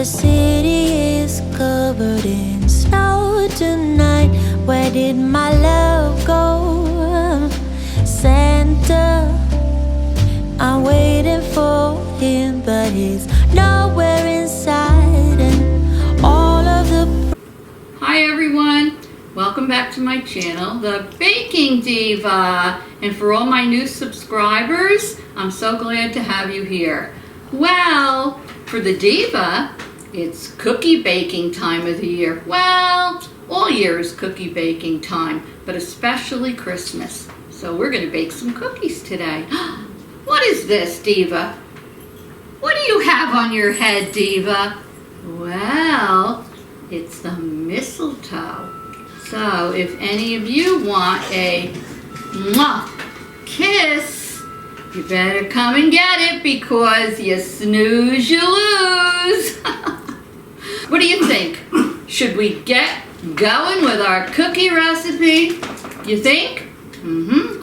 The city is covered in snow tonight. Where did my love go? Santa, I'm waiting for him, but he's nowhere inside. And all of the... Hi everyone, welcome back to my channel, The Baking Diva. And for all my new subscribers, I'm so glad to have you here. Well, for the Diva, it's cookie baking time of the year. Well, all year is cookie baking time, but especially Christmas. So we're going to bake some cookies today. What is this, Diva? What do you have on your head, Diva? Well, it's the mistletoe. So if any of you want a kiss, you better come and get it, because you snooze, you lose. What do you think? Should we get going with our cookie recipe? You think?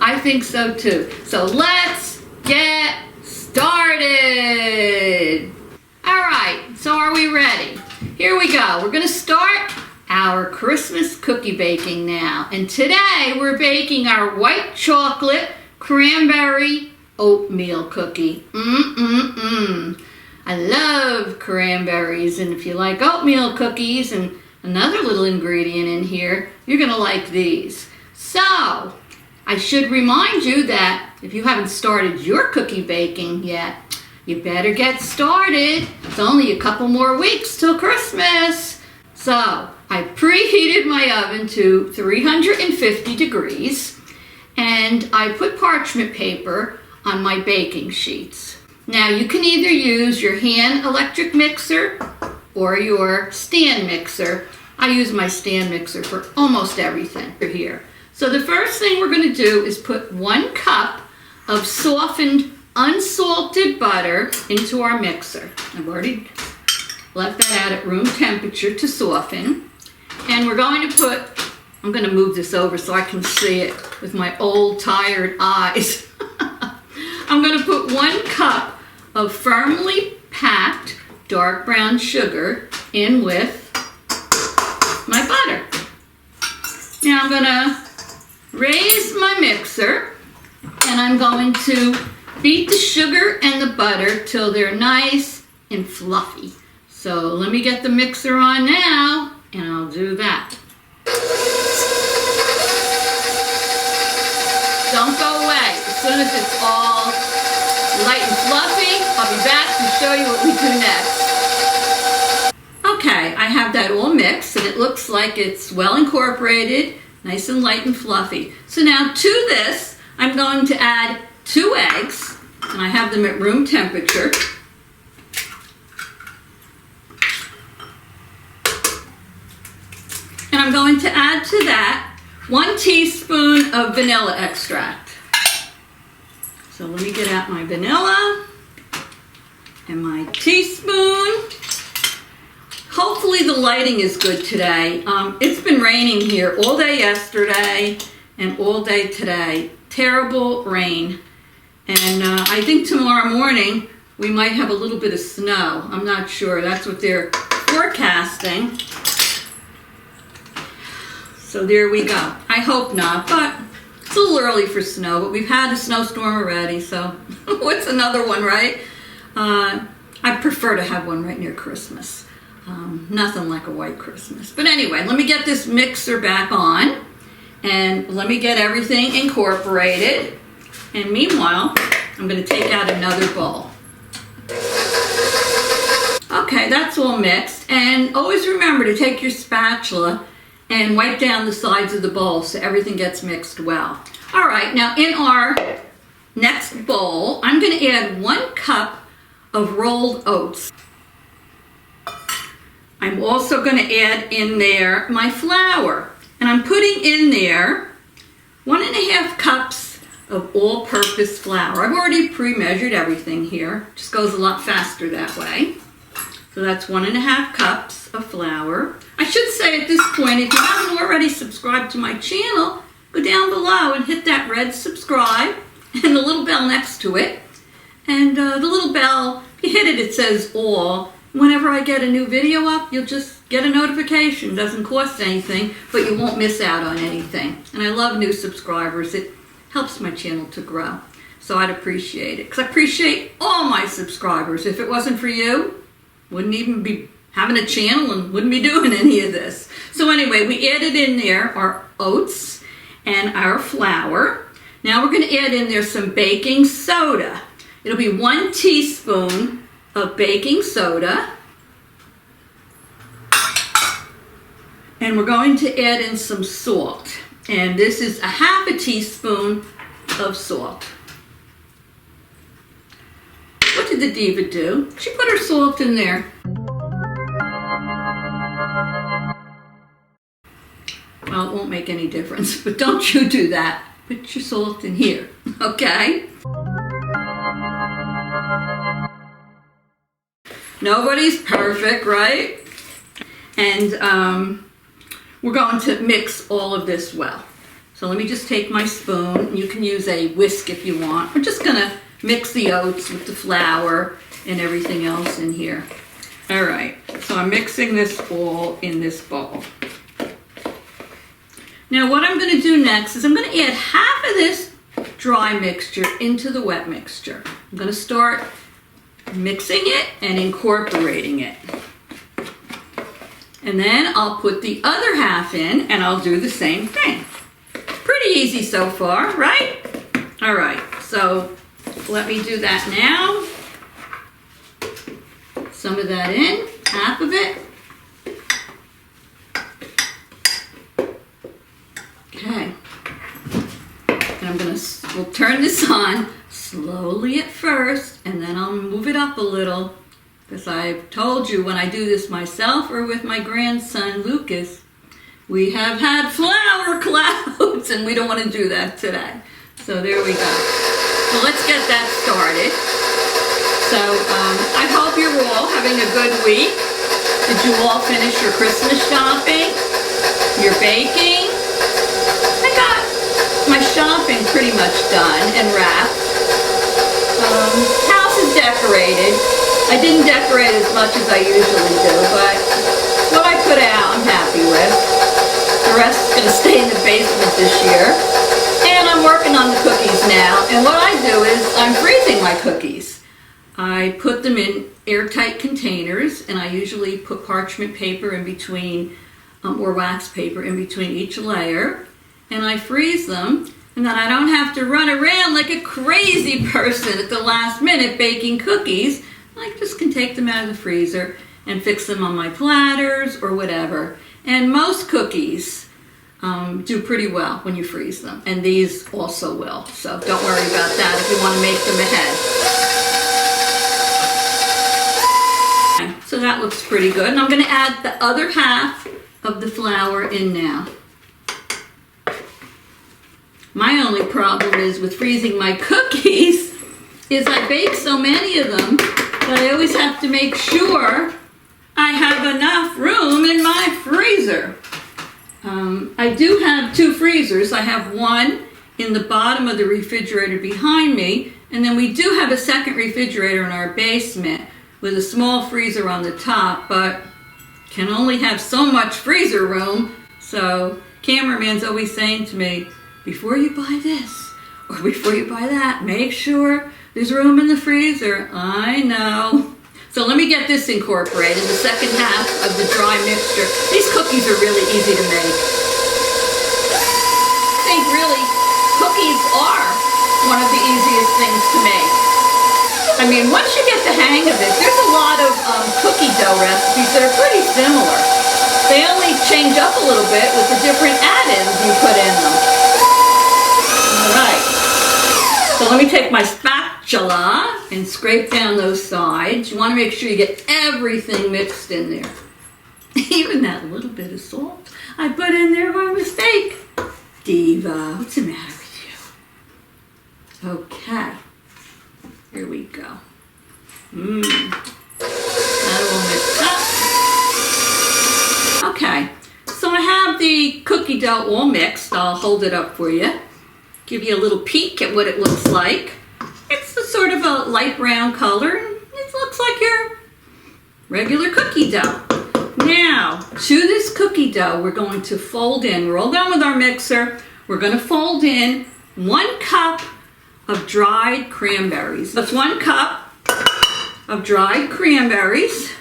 I think so too. So let's get started. All right, so are we ready? Here we go. We're gonna start our Christmas cookie baking now. And today we're baking our white chocolate cranberry oatmeal cookie. I love cranberries, and if you like oatmeal cookies and another little ingredient in here, you're gonna like these. So, I should remind you that if you haven't started your cookie baking yet, you better get started. It's only a couple more weeks till Christmas. So, I preheated my oven to 350 degrees, and I put parchment paper on my baking sheets. Now, you can either use your hand electric mixer or your stand mixer. I use my stand mixer for almost everything here. So the first thing we're going to do is put 1 cup of softened unsalted butter into our mixer. I've already left that out at room temperature to soften. And we're going to put, I'm going to move this over so I can see it with my old tired eyes. I'm going to put 1 cup of firmly packed dark brown sugar in with my butter. Now I'm going to raise my mixer, and I'm going to beat the sugar and the butter till they're nice and fluffy. So let me get the mixer on now, and I'll do that. Don't go away. As soon as it's all light and fluffy, I'll be back to show you what we do next. Okay, I have that all mixed, and it looks like it's well incorporated, nice and light and fluffy. So now to this, I'm going to add 2 eggs, and I have them at room temperature. And I'm going to add to that 1 teaspoon of vanilla extract. So let me get out my vanilla and my teaspoon. Hopefully the lighting is good today. It's been raining here all day yesterday and all day today. Terrible rain. And I think tomorrow morning we might have a little bit of snow. I'm not sure. That's what they're forecasting. So there we go. I hope not, but it's a little early for snow, but we've had a snowstorm already, so what's another one, right? I prefer to have one right near Christmas. Nothing like a white Christmas. But anyway, let me get this mixer back on, and let me get everything incorporated. And meanwhile, I'm going to take out another bowl. Okay, that's all mixed. And always remember to take your spatula and wipe down the sides of the bowl so everything gets mixed well. All right, now in our next bowl, I'm going to add 1 cup of rolled oats. I'm also going to add in there my flour. And I'm putting in there 1½ cups of all-purpose flour. I've already pre-measured everything here. Just goes a lot faster that way. So that's 1½ cups of flour. I should say at this point, if you haven't already subscribed to my channel, go down below and hit that red subscribe and the little bell next to it. And the little bell, if you hit it, it says all. whenever I get a new video up, you'll just get a notification. It doesn't cost anything, but you won't miss out on anything. And I love new subscribers. It helps my channel to grow. So I'd appreciate it, because I appreciate all my subscribers. If it wasn't for you, wouldn't even be having a channel and wouldn't be doing any of this. So anyway, we added in there our oats and our flour. Now we're going to add in there some baking soda. It'll be 1 teaspoon of baking soda. And we're going to add in some salt. And this is 1/2 teaspoon of salt. What did the Diva do? She put her salt in there. Well, it won't make any difference, but don't you do that. Put your salt in here, okay? Nobody's perfect, right? And we're going to mix all of this well. So let me just take my spoon. You can use a whisk if you want. We're just gonna mix the oats with the flour and everything else in here. All right, so I'm mixing this all in this bowl. Now what I'm gonna do next is I'm gonna add 1/2 of this dry mixture into the wet mixture. I'm gonna start mixing it and incorporating it. And then I'll put the other 1/2 in and I'll do the same thing. Pretty easy so far, right? All right, so let me do that now. Some of that in, 1/2 of it. Okay. And we'll turn this on slowly at first, and then I'll move it up a little, because I've told you when I do this myself or with my grandson Lucas, we have had flour clouds, and we don't want to do that today. So there we go. So let's get that started. So I hope you're all having a good week. Did you all finish your Christmas shopping? Your baking? I got my shopping pretty much done and wrapped. House is decorated. I didn't decorate as much as I usually do, but what I put out I'm happy with. The rest is going to stay in the basement this year. And I'm working on the cookies now. And what I do is I'm freezing my cookies. I put them in airtight containers, and I usually put parchment paper in between, or wax paper in between each layer. And I freeze them, and then I don't have to run around like a crazy person at the last minute baking cookies. I just can take them out of the freezer and fix them on my platters or whatever. And most cookies do pretty well when you freeze them. And these also will. So don't worry about that if you want to make them ahead. Okay, so that looks pretty good. And I'm going to add the other 1/2 of the flour in now. My only problem is with freezing my cookies is I bake so many of them that I always have to make sure I have enough room in my freezer. I do have 2 freezers. I have one in the bottom of the refrigerator behind me, and then we do have a second refrigerator in our basement with a small freezer on the top, but can only have so much freezer room. So cameraman's always saying to me, before you buy this or before you buy that, make sure there's room in the freezer. I know. So let me get this incorporated, the second 1/2 of the dry mixture. These cookies are really easy to make. I think really cookies are one of the easiest things to make. I mean, once you get the hang of it, there's a lot of cookie dough recipes that are pretty similar. They only change up a little bit with the different add-ins you put in them. All right. So let me take my spatula and scrape down those sides. You want to make sure you get everything mixed in there. Even that little bit of salt I put in there by mistake. Diva, what's the matter with you? Okay. Here we go. That all mixed up. Okay. So I have the cookie dough all mixed. I'll hold it up for you. Give you a little peek at what it looks like. It's a sort of a light brown color. It looks like regular cookie dough. Now, to this cookie dough, we're going to fold in, we're all done with our mixer, we're going to fold in 1 cup of dried cranberries. That's 1 cup of dried cranberries.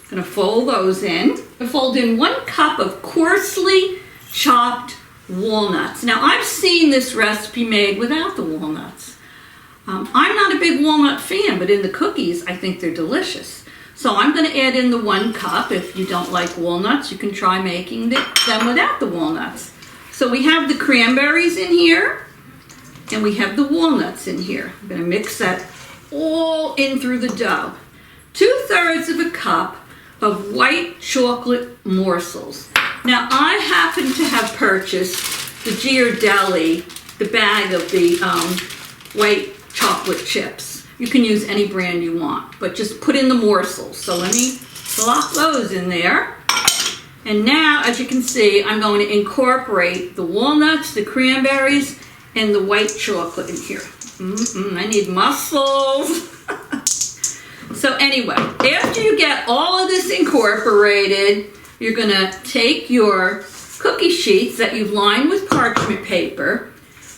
I'm going to fold those in. I fold in 1 cup of coarsely chopped walnuts. Now, I've seen this recipe made without the walnuts. I'm not a big walnut fan, but in the cookies, I think they're delicious. So I'm going to add in the 1 cup. If you don't like walnuts, you can try making them without the walnuts. So we have the cranberries in here, and we have the walnuts in here. I'm going to mix that all in through the dough. 2/3 of a cup of white chocolate morsels. Now, I happen to have purchased the Ghirardelli, the bag of the white chocolate chips. You can use any brand you want, but just put in the morsels. So let me plop those in there. And now, as you can see, I'm going to incorporate the walnuts, the cranberries, and the white chocolate in here. I need muscles. So anyway, after you get all of this incorporated, you're going to take your cookie sheets that you've lined with parchment paper,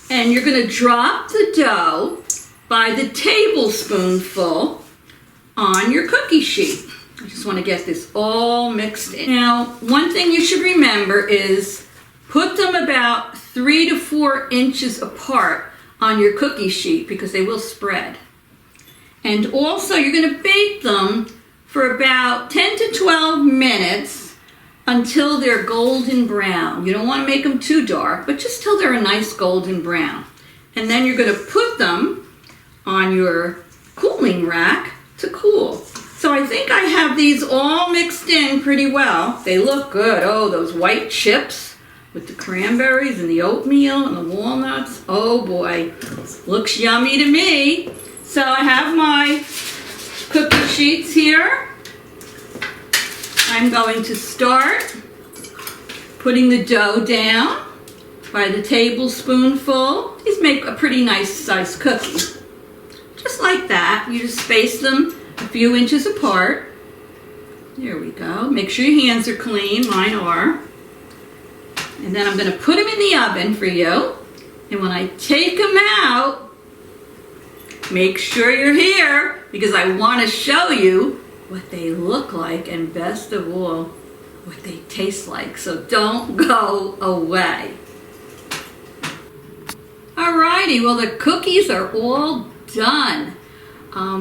and you're going to drop the dough by the tablespoonful on your cookie sheet. I just want to get this all mixed in. Now, one thing you should remember is put them about 3 to 4 inches apart on your cookie sheet because they will spread. And also, you're going to bake them for about 10 to 12 minutes until they're golden brown. You don't want to make them too dark, but just till they're a nice golden brown. And then you're going to put them on your cooling rack to cool. So I think I have these all mixed in pretty well. They look good. Oh, those white chips with the cranberries and the oatmeal and the walnuts. Oh boy, looks yummy to me. So I have my cookie sheets here. I'm going to start putting the dough down by the tablespoonful. These make a pretty nice sized cookie. Just like that. You just space them a few inches apart. There we go. Make sure your hands are clean. Mine are. And then I'm going to put them in the oven for you. And when I take them out, make sure you're here because I want to show you what they look like and best of all, what they taste like. So don't go away. Alrighty, well the cookies are all done.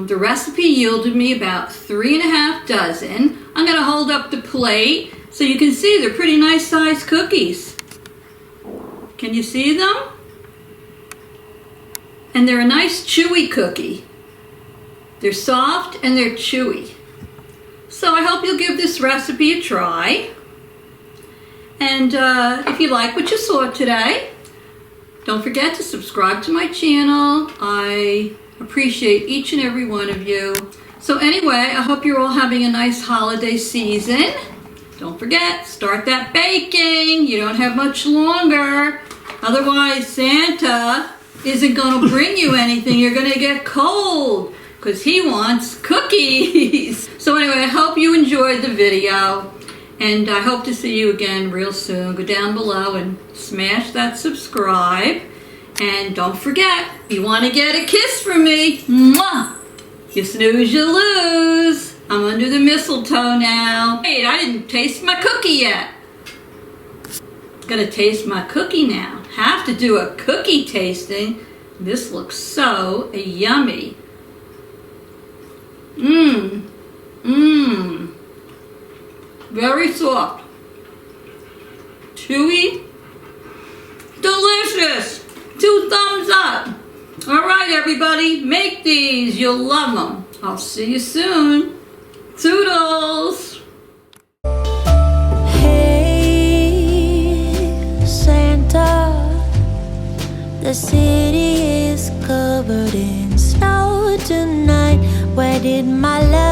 The recipe yielded me about 3½ dozen. I'm going to hold up the plate so you can see they're pretty nice sized cookies. Can you see them? And they're a nice chewy cookie. They're soft and they're chewy. So I hope you'll give this recipe a try. And if you like what you saw today, don't forget to subscribe to my channel. I appreciate each and every one of you. So anyway, I hope you're all having a nice holiday season. Don't forget, start that baking. You don't have much longer. Otherwise, Santa isn't going to bring you anything. You're going to get cold because he wants cookies. So anyway, I hope you enjoyed the video, and I hope to see you again real soon. Go down below and smash that subscribe. And don't forget, you want to get a kiss from me, mwah! You snooze, you lose. I'm under the mistletoe now. Wait, I didn't taste my cookie yet. Gonna taste my cookie now. Have to do a cookie tasting. This looks so yummy. Very soft. Chewy. Delicious. 2 thumbs up. All right, everybody, make these. You'll love them. I'll see you soon. Toodles. The city is covered in snow tonight. Where did my love